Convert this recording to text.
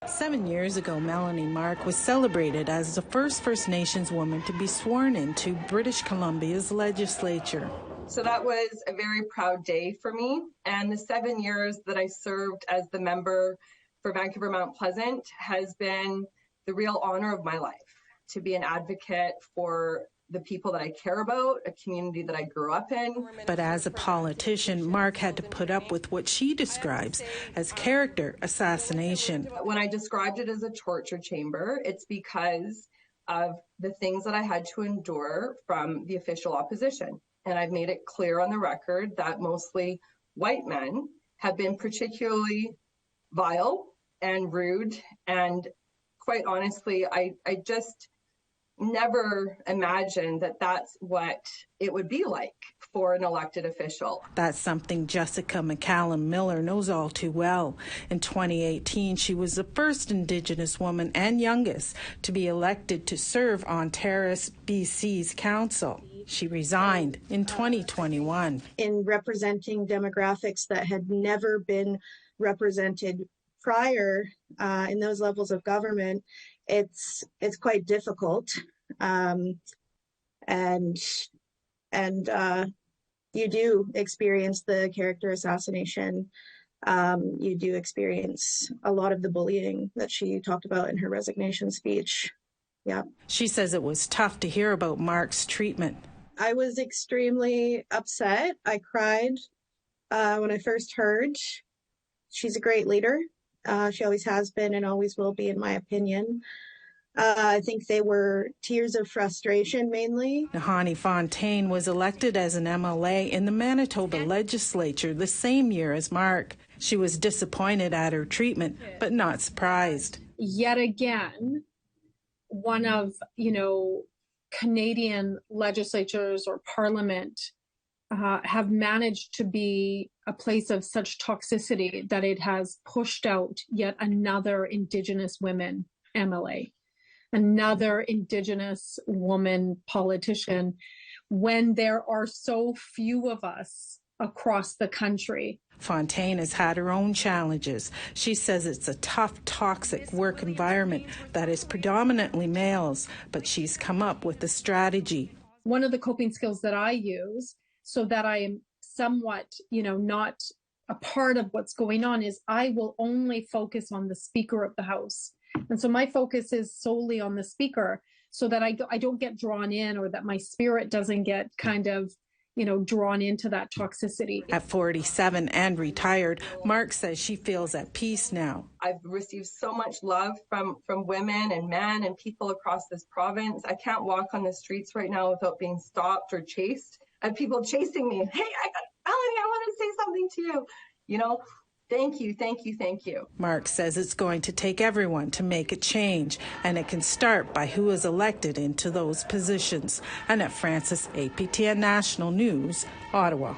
7 years ago, Melanie Mark was celebrated as the first First Nations woman to be sworn into British Columbia's legislature. So that was a very proud day for me. And the 7 years that I served as the member for Vancouver Mount Pleasant has been the real honor of my life, to be an advocate for the people that I care about, a community that I grew up in. But as a politician, Mark had to put up with what she describes as character assassination. When I described it as a torture chamber, it's because of the things that I had to endure from the official opposition. And I've made it clear on the record that mostly white men have been particularly vile and rude. And quite honestly, I just never imagined that that's what it would be like for an elected official. That's something Jessica McCallum Miller knows all too well. In 2018, she was the first Indigenous woman and youngest to be elected to serve on Terrace, BC's council. She resigned in 2021. In representing demographics that had never been represented prior in those levels of government, it's quite difficult, and you do experience the character assassination. You do experience a lot of the bullying that she talked about in her resignation speech. Yeah. She says it was tough to hear about Mark's treatment. I was extremely upset. I cried when I first heard. She's a great leader. She always has been and always will be, in my opinion. I think they were tears of frustration, mainly. Nahani Fontaine was elected as an MLA in the Manitoba legislature the same year as Mark. She was disappointed at her treatment, but not surprised. Yet again, one of, Canadian legislatures or parliament have managed to be a place of such toxicity that it has pushed out yet another Indigenous women MLA, another Indigenous woman politician, when there are so few of us across the country. Fontaine has had her own challenges. She says it's a tough, toxic work environment that is predominantly males, but she's come up with a strategy. One of the coping skills that I use so that I am somewhat, not a part of what's going on is I will only focus on the Speaker of the House. And so my focus is solely on the Speaker so that I don't get drawn in, or that my spirit doesn't get kind of drawn into that toxicity. At 47 and retired, Mark says she feels at peace now. I've received so much love from women and men and people across this province. I can't walk on the streets right now without being stopped or chased. I have people chasing me. Hey, Melanie, I want to say something to you. Thank you, thank you, thank you. Mark says it's going to take everyone to make a change, and it can start by who is elected into those positions. Annette Francis, APTN National News, Ottawa.